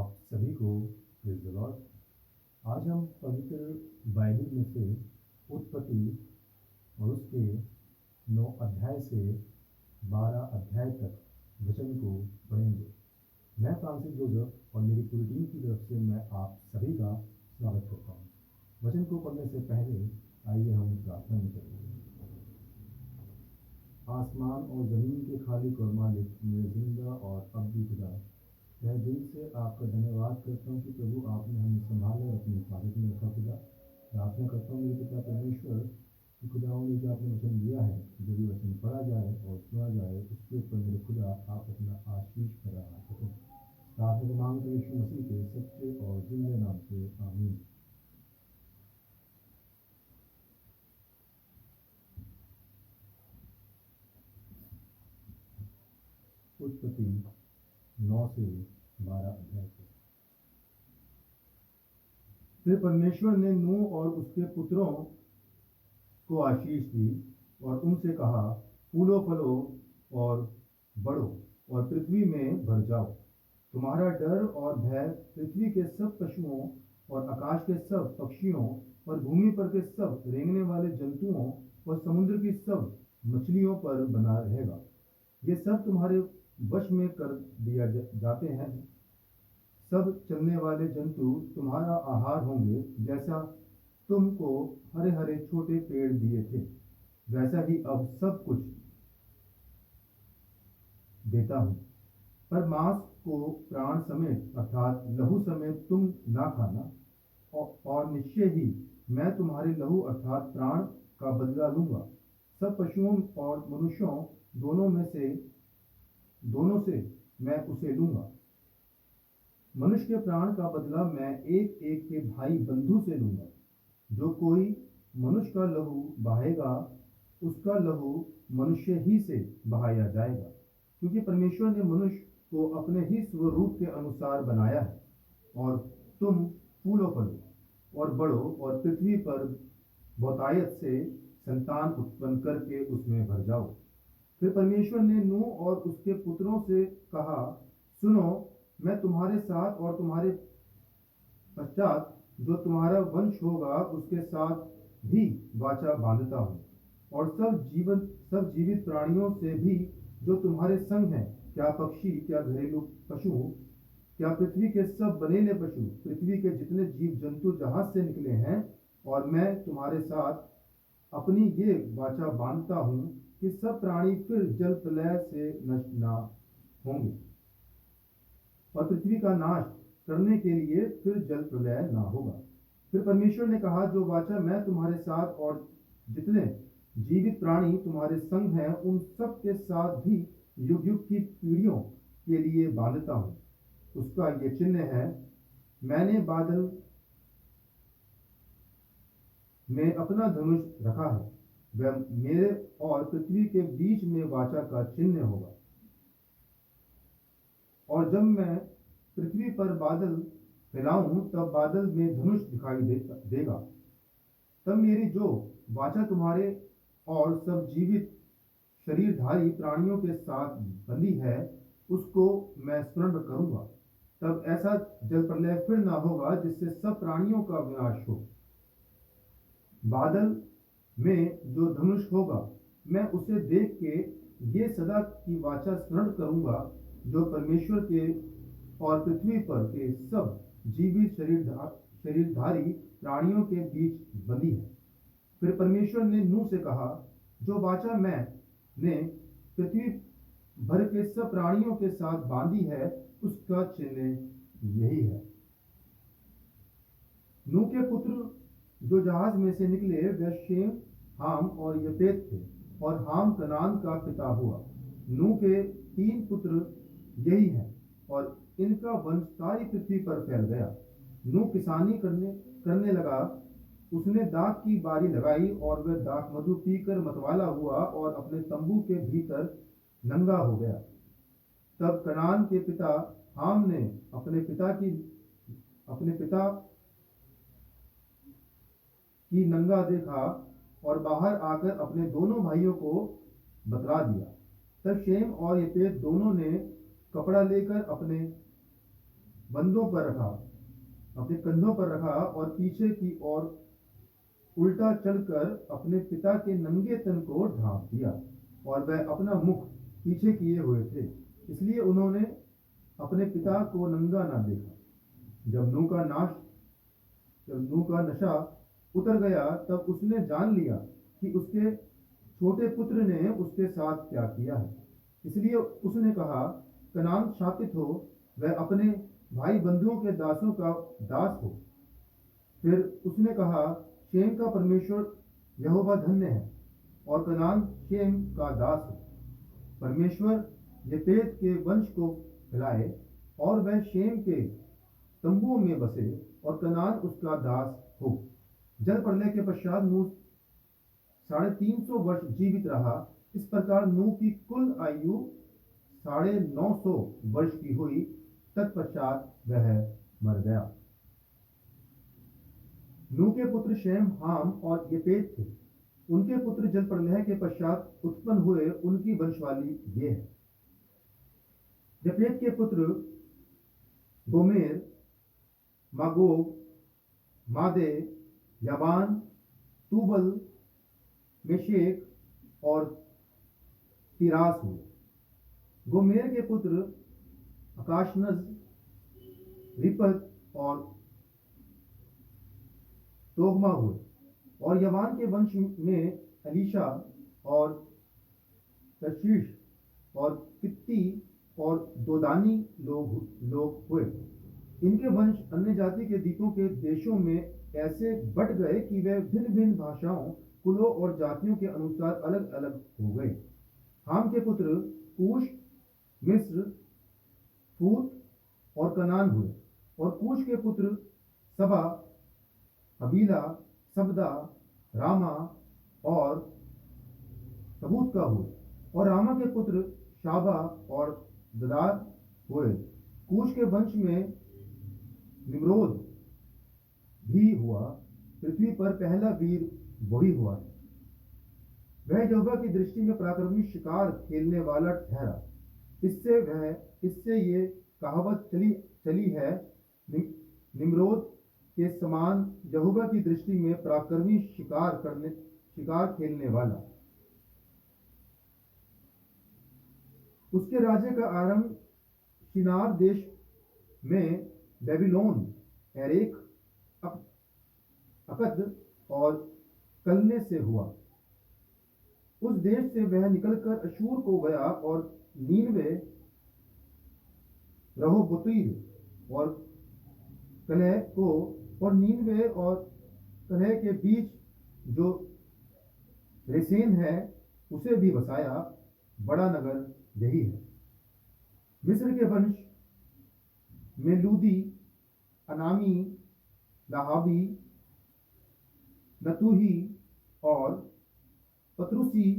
आप सभी को प्रेज़ द लॉर्ड। आज हम पवित्र बाइबल में से उत्पत्ति और उसके 9 अध्याय से 12 अध्याय तक वचन को पढ़ेंगे। मैं फ्रांसिस जोसेफ और मेरी पूरी टीम की तरफ से मैं आप सभी का स्वागत करता हूँ। वचन को पढ़ने से पहले आइए हम प्रार्थना में करें। आसमान और ज़मीन के खालिक और मालिक, मेरे जिंदा और अब्दी खुदा, मैं दिल से आपका धन्यवाद करता हूँ कि प्रभु आपने हमें संभाला और अपनी हिफाजत में रखा। खुदा, प्रार्थना करता हूँ मेरे पिता परमेश्वर कि खुदा ने जो आपने वचन दिया है, जो भी वचन पढ़ा जाए और सुना जाए, उसके ऊपर मेरे खुदा आप अपना आशीष करा सकें। प्रार्थना को मांगते यीशु मसीह के सच्चे और जिंदे नाम से, आमीन। उत्पत्ति 9 से 12 अध्याय तक। फिर परमेश्वर ने नूह और उसके पुत्रों को आशीष दी और उनसे कहा, फूलो फलो और बढ़ो और पृथ्वी में भर जाओ। तुम्हारा डर और भय पृथ्वी के सब पशुओं और आकाश के सब पक्षियों और भूमि पर के सब रेंगने वाले जंतुओं और समुद्र की सब मछलियों पर बना रहेगा। ये सब तुम्हारे वश में कर दिया जाते हैं। सब चलने वाले जंतु तुम्हारा आहार होंगे। जैसा तुमको हरे हरे छोटे पेड़ दिए थे, वैसा ही अब सब कुछ देता हूँ। पर मांस को प्राण समेत अर्थात लहू समेत तुम ना खाना, और निश्चय ही मैं तुम्हारे लहू अर्थात प्राण का बदला लूंगा। सब पशुओं और मनुष्यों दोनों से मैं उसे लूंगा। मनुष्य के प्राण का बदला मैं एक एक के भाई बंधु से लूंगा। जो कोई मनुष्य का लहू बहाएगा, उसका लहू मनुष्य ही से बहाया जाएगा, क्योंकि परमेश्वर ने मनुष्य को अपने ही स्वरूप के अनुसार बनाया है। और तुम फूलो फलो और बढ़ो और पृथ्वी पर बहुतायत से संतान उत्पन्न करके उसमें भर जाओ। फिर परमेश्वर ने नूह और उसके पुत्रों से कहा, सुनो, मैं तुम्हारे साथ और तुम्हारे पश्चात जो तुम्हारा वंश होगा उसके साथ भी वाचा बांधता हूँ, और सब जीवित प्राणियों से भी जो तुम्हारे संग हैं, क्या पक्षी, क्या घरेलू पशु, क्या पृथ्वी के सब बनेले पशु, पृथ्वी के जितने जीव जंतु जहाज से निकले हैं। और मैं तुम्हारे साथ अपनी ये वाचा बांधता हूँ कि सब प्राणी फिर जल प्रलय से नष्ट ना होंगे, और पृथ्वी का नाश करने के लिए फिर जल प्रलय ना होगा। फिर परमेश्वर ने कहा, जो वाचा मैं तुम्हारे साथ और जितने जीवित प्राणी तुम्हारे संग हैं उन सब के साथ भी युग युग की पीढ़ियों के लिए बांधता हूँ, उसका ये चिन्ह है, मैंने बादल में अपना धनुष रखा है। वह मेरे और पृथ्वी के बीच में वाचा का चिन्ह होगा। और जब मैं पृथ्वी पर बादल फैलाऊं, तब बादल में धनुष दिखाई देगा। तब मेरी जो वाचा तुम्हारे और सब जीवित शरीरधारी प्राणियों के साथ बंधी है, उसको मैं स्मरण करूंगा। तब ऐसा जल प्रलय फिर ना होगा जिससे सब प्राणियों का विनाश हो। बादल में जो धनुष होगा, मैं उसे देख के ये सदा की वाचा स्मरण करूंगा, जो परमेश्वर के और पृथ्वी पर के सब जीवित शरीरधारी प्राणियों के बीच बंधी है। फिर परमेश्वर ने नूह से कहा, जो वाचा मैंने पृथ्वी भर के सब प्राणियों के साथ बांधी है, उसका चिन्ह यही है। नूह के पुत्र जो जहाज में से निकले, वे शेम, हाम और यपेत थे, और हाम कनान का पिता हुआ। नूह के 3 पुत्र यही हैं, और इनका वंश सारी पृथ्वी पर फैल गया। नूह किसानी करने लगा। उसने दाख की बारी लगाई, और वह दाख मधु पीकर मतवाला हुआ और अपने तंबू के भीतर नंगा हो गया। तब कनान के पिता हाम ने अपने पिता की नंगा देखा और बाहर आकर अपने दोनों भाइयों को बतला दिया। तब शेम और यपेत दोनों ने कपड़ा लेकर अपने बंधों पर रखा, अपने कंधों पर रखा और पीछे की ओर उल्टा चलकर अपने पिता के नंगे तन को ढांप दिया, और वह अपना मुख पीछे किए हुए थे, इसलिए उन्होंने अपने पिता को नंगा ना देखा। जब नूह का नशा उतर गया, तब उसने जान लिया कि उसके छोटे पुत्र ने उसके साथ क्या किया है, इसलिए उसने कहा, कनान शापित हो, वह अपने भाई बंधुओं के दासों का दास हो। फिर उसने कहा, शेम का परमेश्वर यहोवा धन्य है, और कनान शेम का दास हो। परमेश्वर यपेत के वंश को खिलाए, और वह शेम के तंबुओं में बसे, और कनान उसका दास हो। जल प्रलय के पश्चात नूह 350 वर्ष जीवित रहा। इस प्रकार नूह की कुल आयु 950 वर्ष की हुई। तत्पश्चात वह मर गया। नूह के पुत्र शेम, हाम और यपेत थे। उनके पुत्र जल प्रलय के पश्चात उत्पन्न हुए, उनकी वंशवाली ये है। यपेत के पुत्र गोमेर, मागोग, मादे, यावान, तूबल, मेशेक और तिरास हुए। गोमेर के पुत्र आकाशनज, रिपत और तोगमा हुए। और यवान के वंश में अलीशा और तर्शीश और कित्ती और दोदानी लोग हुए। इनके वंश अन्य जाति के द्वीपों के देशों में ऐसे बट गए कि वे भिन्न भिन्न भाषाओं, कुलों और जातियों के अनुसार अलग अलग हो गए। हाम के पुत्र कूश, मिस्र, फूत और कनान हुए। और कूश के पुत्र सबा, हबीला, सबदा, रामा और सबूत का हुए। और रामा के पुत्र शाबा और ददार हुए। कूश के वंश में निम्रोद भी हुआ। पृथ्वी पर पहला वीर वही हुआ है। वह यहोवा की दृष्टि में पराक्रमी शिकार खेलने वाला ठहरा। इससे ये कहावत चली है, निम्रोद के समान यहोवा की दृष्टि में पराक्रमी शिकार खेलने वाला। उसके राज्य का आरंभ शिनार देश में बेबीलोन, एरेक, अकद और कलने से हुआ। उस देश से वह निकलकर अशूर को गया और नीनवे, रहोबोतीर और कलह को, और नीनवे और कलह के बीच जो रेसेन है उसे भी बसाया। बड़ा नगर यही है। मिस्र के वंश में लूदी, अनामी, लाहाबी, नतूही और पतरुसी,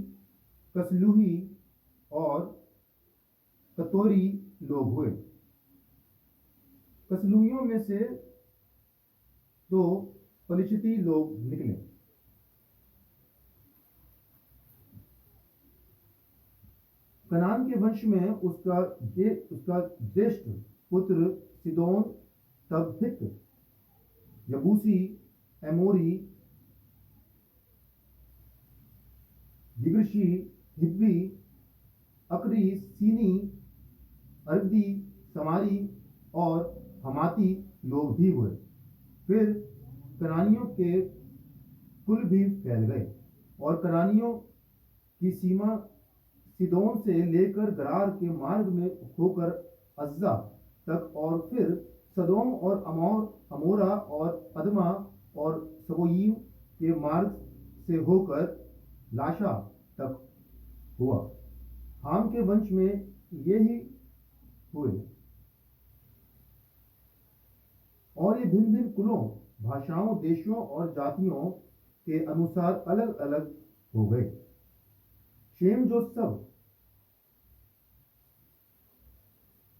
कसलूही और कतोरी लोग हुए। कसलूहियों में से 2 पलिश्ती लोग निकले। कनान के वंश में उसका ज्येष्ठ पुत्र सिदोन, तब हित, यबूसी, एमोरी, गिर्गाशी, हिब्बी, अकरी, सीनी, अरबी, समारी और हमाती लोग भी हुए। फिर कनानियों के कुल भी फैल गए, और कनानियों की सीमा सिदोन से लेकर गरार के मार्ग में होकर अज्जा तक, और फिर सदोम और अमोरा और अदमा और सबोयीम के मार्ग से होकर लाशा तक हुआ। हाम के वंश में ये ही हुए, और ये भिन्न भिन्न कुलों, भाषाओं, देशों और जातियों के अनुसार अलग अलग हो गए। शेम जो सब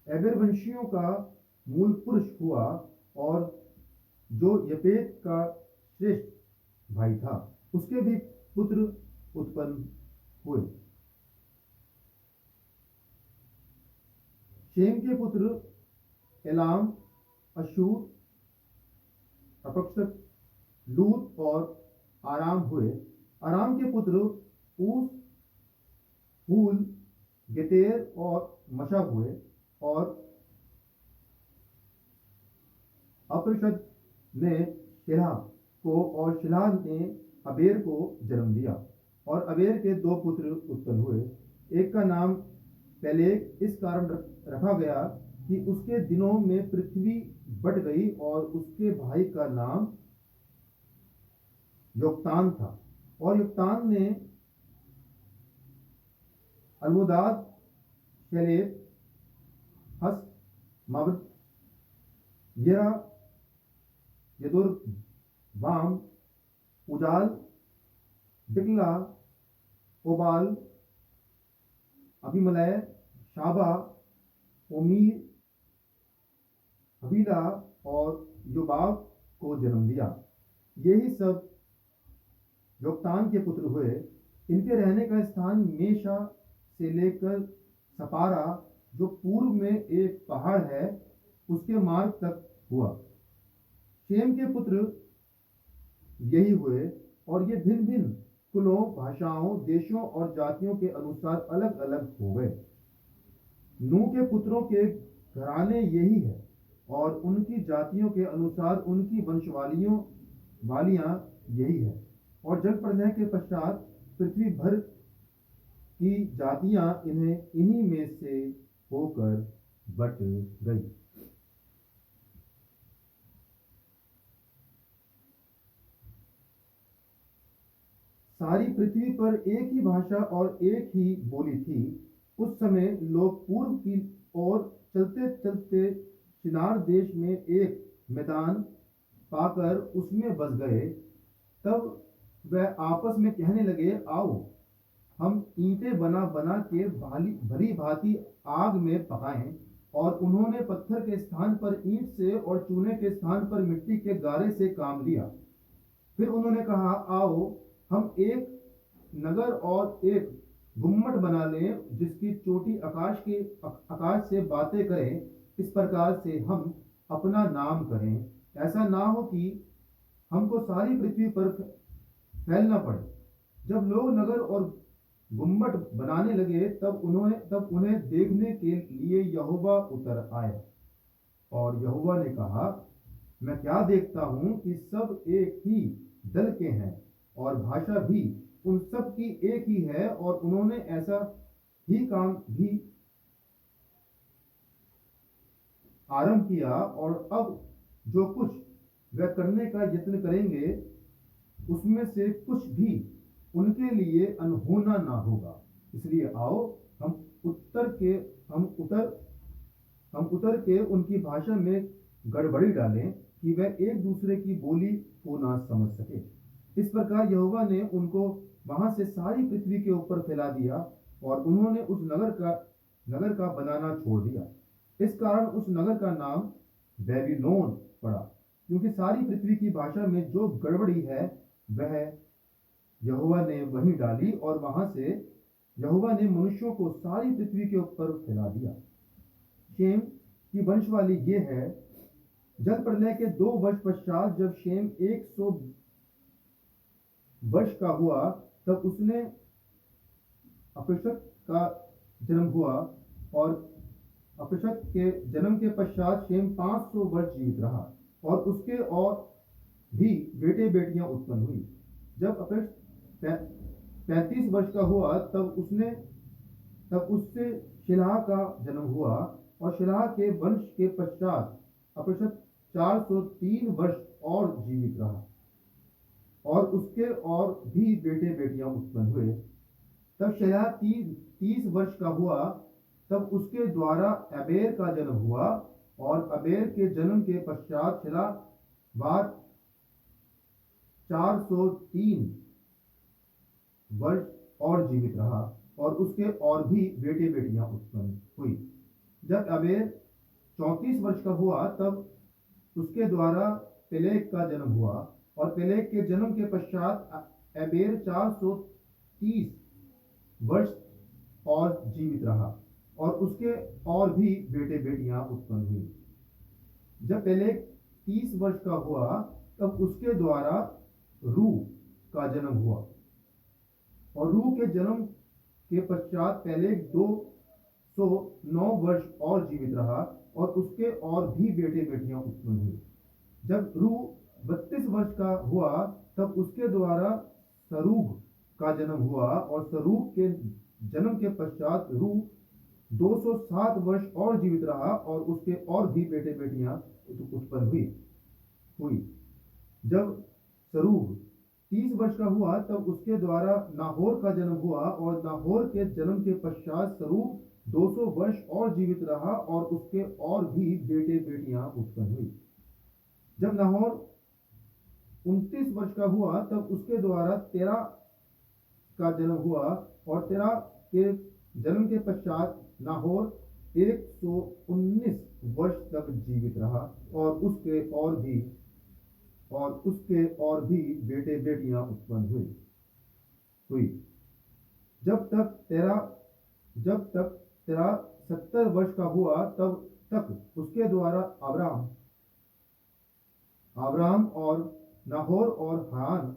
एबेरवंशियों का मूल पुरुष हुआ, और जो यपेत का श्रेष्ठ भाई था, उसके भी पुत्र उत्पन्न हुए। शेम के पुत्र एलाम, अशूर, अपक्षक, लूत और आराम हुए। आराम के पुत्र ऊस, हूल, गेतेर और मशा हुए। और अपक्षद ने शिलाह को और शिलाह ने अबेर को जन्म दिया। और अबेर के दो पुत्र उत्पन्न हुए। एक का नाम पेलेग इस कारण रखा गया कि उसके दिनों में पृथ्वी बट गई, और उसके भाई का नाम योक्तान था। और योक्तान ने अलमोदाद, शेलेब, हस, मब्र, येरा, यदुरबाम, उजाल, दिक्ला, ओबाल, अबीमलै, शाबा, ओमीर, हबीला और योबाब को जन्म दिया। यही सब योक्तान के पुत्र हुए। इनके रहने का स्थान मेशा से लेकर सपारा, जो पूर्व में एक पहाड़ है, उसके मार्ग तक हुआ। शेम के पुत्र यही हुए, और ये भिन्न भिन्न कुलों, भाषाओं, देशों और जातियों के अनुसार अलग अलग हो गए। नूह के पुत्रों के घराने यही है, और उनकी जातियों के अनुसार उनकी वंशवालियों वालियां यही है। और जल प्रलय के पश्चात पृथ्वी भर की जातियां इन्हीं में से होकर बट गई। सारी पृथ्वी पर एक ही भाषा और एक ही बोली थी। उस समय लोग पूर्व की ओर चलते चलते शिनार देश में एक मैदान पाकर उसमें बस गए। तब वह आपस में कहने लगे, आओ हम ईंटें बना बना के भली भांति आग में पकाएं। और उन्होंने पत्थर के स्थान पर ईंट से और चूने के स्थान पर मिट्टी के गारे से काम लिया। फिर उन्होंने कहा, आओ हम एक नगर और एक गुम्मट बना लें, जिसकी चोटी आकाश से बातें करें। इस प्रकार से हम अपना नाम करें, ऐसा ना हो कि हमको सारी पृथ्वी पर फैलना पड़े। जब लोग नगर और गुम्मट बनाने लगे, तब उन्हें देखने के लिए यहोवा उतर आए। और यहोवा ने कहा, मैं क्या देखता हूं कि सब एक ही दल के हैं, और भाषा भी उन सब की एक ही है, और उन्होंने ऐसा ही काम भी आरंभ किया। और अब जो कुछ वे करने का यत्न करेंगे, उसमें से कुछ भी उनके लिए अनहोना ना होगा। इसलिए आओ हम उतर के उनकी भाषा में गड़बड़ी डालें, कि वे एक दूसरे की बोली को ना समझ सके। इस प्रकार यहोवा ने उनको वहां से सारी पृथ्वी के ऊपर फैला दिया, और उन्होंने उस नगर का बनाना छोड़ दिया। इस कारण उस नगर का नाम बेबीलोन पड़ा, क्योंकि सारी पृथ्वी की भाषा में जो गड़बड़ी है, वह यहोवा ने वहीं डाली। और वहां से यहोवा ने मनुष्यों को सारी पृथ्वी के ऊपर फैला दिया। शेम की वंशवाली ये है। जल प्रलय के 2 वर्ष पश्चात जब शेम 100 वर्ष का हुआ, तब उसने अपक्षत का जन्म हुआ। और अपक्षत के जन्म के पश्चात शेम 500 वर्ष जीवित रहा, और उसके और भी बेटे बेटियां उत्पन्न हुई। जब अपक्षत 35 वर्ष का हुआ, तब उससे शिलाह का जन्म हुआ। और शिलाह के वंश के पश्चात अपक्षत 403 वर्ष और जीवित रहा, और उसके और भी बेटे बेटियां उत्पन्न हुए। तब शिलाह 30 वर्ष का हुआ, तब उसके द्वारा अबेर का जन्म हुआ। और अबेर के जन्म के पश्चात शिलाह बार 403 वर्ष और जीवित रहा, और उसके और भी बेटे बेटियां उत्पन्न हुई। जब अबेर 34 वर्ष का हुआ, तब उसके द्वारा पेलेग का जन्म हुआ। और पेलेग के जन्म के पश्चात अबेर 430 वर्ष और जीवित रहा, और उसके और भी बेटे बेटियां उत्पन्न हुई। जब पेलेग 30 वर्ष का हुआ तब उसके द्वारा रू का जन्म हुआ, और रू के जन्म के पश्चात पेलेग 209 वर्ष और जीवित रहा, और उसके और भी बेटे बेटियां उत्पन्न हुई। जब रू 32 वर्ष का हुआ तब उसके द्वारा सरूग का जन्म हुआ, और सरूग के जन्म के पश्चात रू 207 वर्ष और जीवित रहा, और उसके और भी बेटे बेटियां उत्पन्न हुई। जब सरूग 30 वर्ष का हुआ तब उसके द्वारा नाहोर का जन्म हुआ, और नाहोर के जन्म के पश्चात सरूग 200 वर्ष और जीवित रहा, और उसके और भी बेटे बेटियां उत्पन्न हुई। जब नाहोर 29 वर्ष का हुआ तब उसके द्वारा तेरा का जन्म हुआ, और तेरा के जन्म के पश्चात नाहोर 119 वर्ष तक जीवित रहा, और उसके और भी बेटे बेटियां उत्पन्न हुई। जब तक तेरा 70 वर्ष का हुआ तब तक उसके द्वारा अब्राम और नाहोर और हारान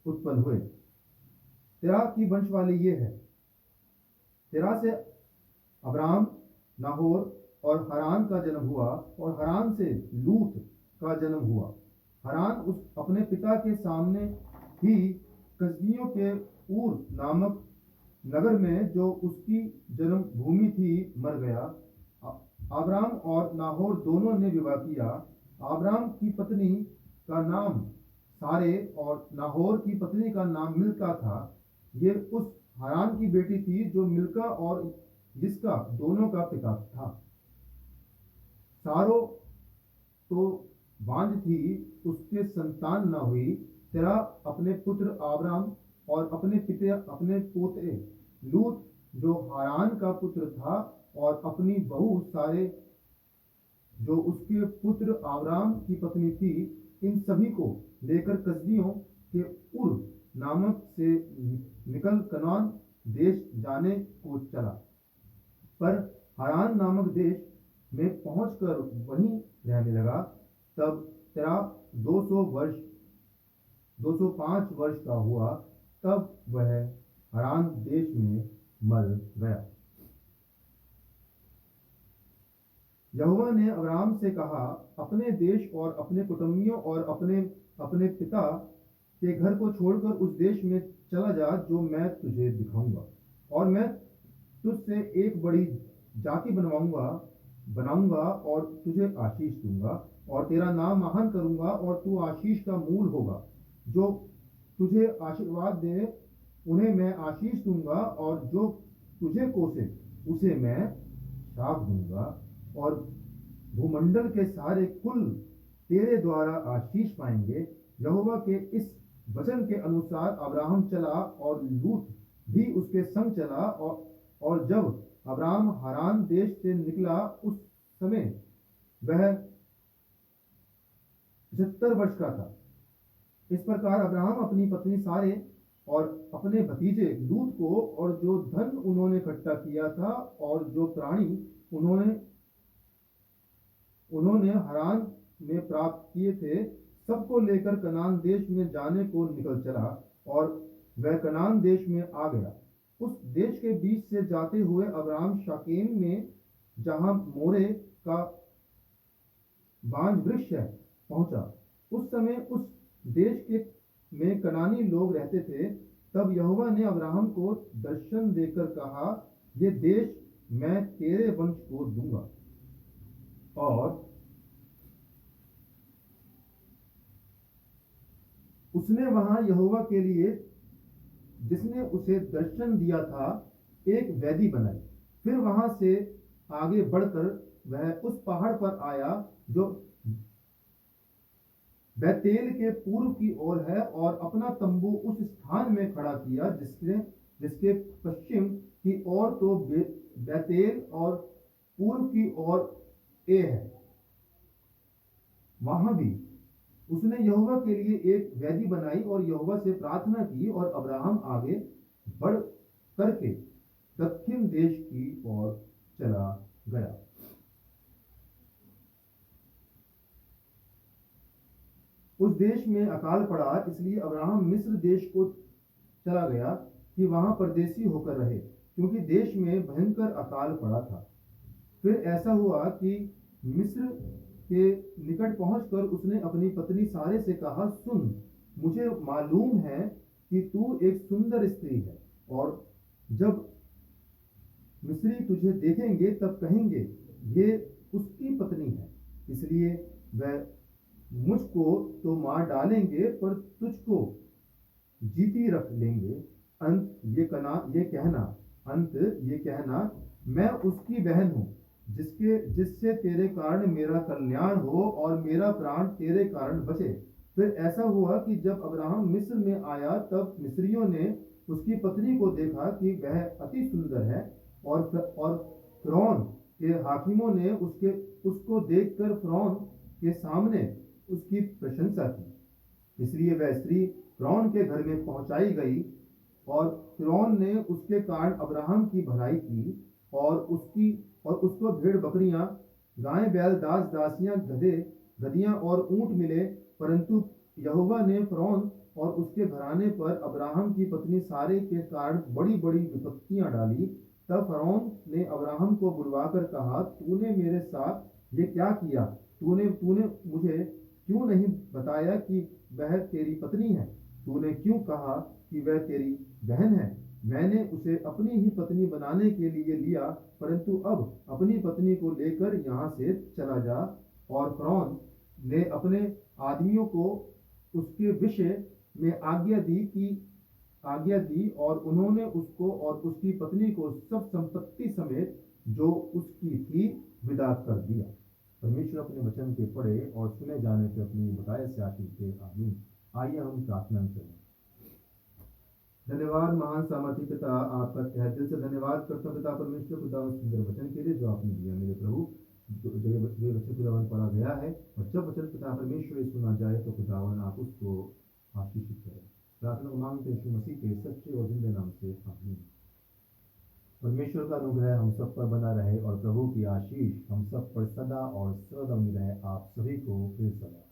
उत्पन्न हुए। तेरा की वंशवाली ये है, तेरा से अब्राम, नाहोर और हारान का जन्म हुआ, और हारान से लूत का जन्म हुआ। हारान उस अपने पिता के सामने ही कसदियों के ऊर नामक नगर में, जो उसकी जन्म भूमि थी, मर गया। अब्राम और नाहोर दोनों ने विवाह किया। अब्राम की पत्नी का नाम सारे और नाहोर की पत्नी का नाम मिल्का था। ये उस हारान की बेटी थी जो मिल्का और जिसका दोनों का पिता था। सारो तो बांझ थी, उसके संतान न हुई। तेरा अपने पुत्र अब्राम और अपने पोते लूत जो हारान का पुत्र था, और अपनी बहू सारे जो उसके पुत्र अब्राम की पत्नी थी, इन सभी को लेकर कसदियों के उर नामक से निकल कनान देश जाने को चला। पर हारान नामक देश में पहुंचकर वहीं रहने लगा। तब तेरा 205 वर्ष का हुआ तब वह हारान देश में मर गया। यहोवा ने अब्राम से कहा, अपने देश और अपने कुटुंबियों और अपने पिता के घर को छोड़कर उस देश में चला जा जो मैं तुझे दिखाऊंगा, और मैं तुझसे एक बड़ी जाति बनाऊंगा और तुझे आशीष दूंगा, और तेरा नाम महान करूंगा, और तू आशीष का मूल होगा। जो तुझे आशीर्वाद दे उन्हें मैं आशीष दूंगा, और जो तुझे कोसे उसे मैं श्राप दूंगा, और भूमंडल के सारे कुल तेरे द्वारा आशीष पाएंगे। यहोवा के इस वचन के अनुसार अब्राहम चला, और लूत भी उसके संग चला, और जब अब्राहम हारान देश से निकला उस समय वह 75 वर्ष का था। इस प्रकार अब्राहम अपनी पत्नी सारे और अपने भतीजे लूत को, और जो धन उन्होंने इकट्ठा किया था और जो प्राणी उन्होंने हारान में प्राप्त किए थे, सबको लेकर कनान देश में जाने को निकल चला, और वह कनान देश में आ गया। उस देश के बीच से जाते हुए अब्राहम शाकेम में, जहां मोरे का बांज वृक्ष है, पहुंचा। उस समय उस देश में कनानी लोग रहते थे। तब यहोवा ने अब्राहम को दर्शन देकर कहा, ये देश मैं तेरे वंश को दूंगा। और उसने वहां यहोवा के लिए, जिसने उसे दर्शन दिया था, एक वेदी बनाई। फिर वहां से आगे बढ़कर वह उस पहाड़ पर आया जो बैतेल के पूर्व की ओर है, और अपना तंबू उस स्थान में खड़ा किया जिसके पश्चिम की ओर तो बैतेल और पूर्व की ओर ए है। वहां भी उसने यहोवा के लिए एक वेदी बनाई और यहोवा से प्रार्थना की, और अब्राहम आगे बढ़ करके दक्षिण देश की ओर चला गया। उस देश में अकाल पड़ा, इसलिए अब्राहम मिस्र देश को चला गया कि वहां परदेसी होकर रहे, क्योंकि देश में भयंकर अकाल पड़ा था। फिर ऐसा हुआ कि मिस्र के निकट पहुंचकर उसने अपनी पत्नी सारे से कहा, सुन, मुझे मालूम है कि तू एक सुंदर स्त्री है, और जब मिस्री तुझे देखेंगे तब कहेंगे, ये उसकी पत्नी है। इसलिए वह मुझको तो मार डालेंगे, पर तुझको जीती रख लेंगे। अंत ये कहना, मैं उसकी बहन हूं, जिससे तेरे कारण मेरा कल्याण हो और मेरा प्राण तेरे कारण बचे। फिर ऐसा हुआ कि जब अब्राहम मिस्र में आया, तब मिस्रियों ने उसकी पत्नी को देखा कि वह अति सुंदर है, और फिरौन के हाकिमों ने उसको देखकर फिरौन के सामने उसकी प्रशंसा की। इसलिए वह स्त्री फिरौन के घर में पहुंचाई गई, और फिरौन ने उसके कारण अब्राहम की भलाई की, और उसको भेड़ बकरियां, गाय बैल, दास दासियां, गधे गधियां और ऊंट मिले। परंतु यहोवा ने फिरौन और उसके घराने पर अब्राहम की पत्नी सारे के कारण बड़ी बड़ी विपत्तियां डाली। तब फिरौन ने अब्राहम को बुलवाकर कहा, तूने मेरे साथ ये क्या किया? तूने मुझे क्यों नहीं बताया कि वह तेरी पत्नी है? तूने क्यों कहा कि वह तेरी बहन है? मैंने उसे अपनी ही पत्नी बनाने के लिए लिया, परंतु अब अपनी पत्नी को लेकर यहाँ से चला जा। और फिरौन ने अपने आदमियों को उसके विषय में आज्ञा दी, और उन्होंने उसको और उसकी पत्नी को सब संपत्ति समेत जो उसकी थी विदा कर दिया। परमेश्वर अपने वचन के पढ़े और सुने जाने पे अपनी बकाया से आशीष दे। आमीन। आइए हम प्रार्थना करें। धन्यवाद महान सामर्थी पिता, आपका तहे दिल से धन्यवाद करता पिता परमेश्वर खुदा उस सुंदर वचन के लिए जो आपने दिया मेरे प्रभु। जो वचन खुदावन पढ़ा गया है, और जब वचन पिता परमेश्वर सुना जाए तो खुदावन आप उसको आशीषित करें। प्रार्थना मांगते यीशु मसीह के सच्चे और जिंदे नाम से, आमीन। परमेश्वर का अनुग्रह हम सब पर बना रहे, और प्रभु की आशीष हम सब पर सदा और सर्वदा बनी रहे। आप सभी को फिर सदा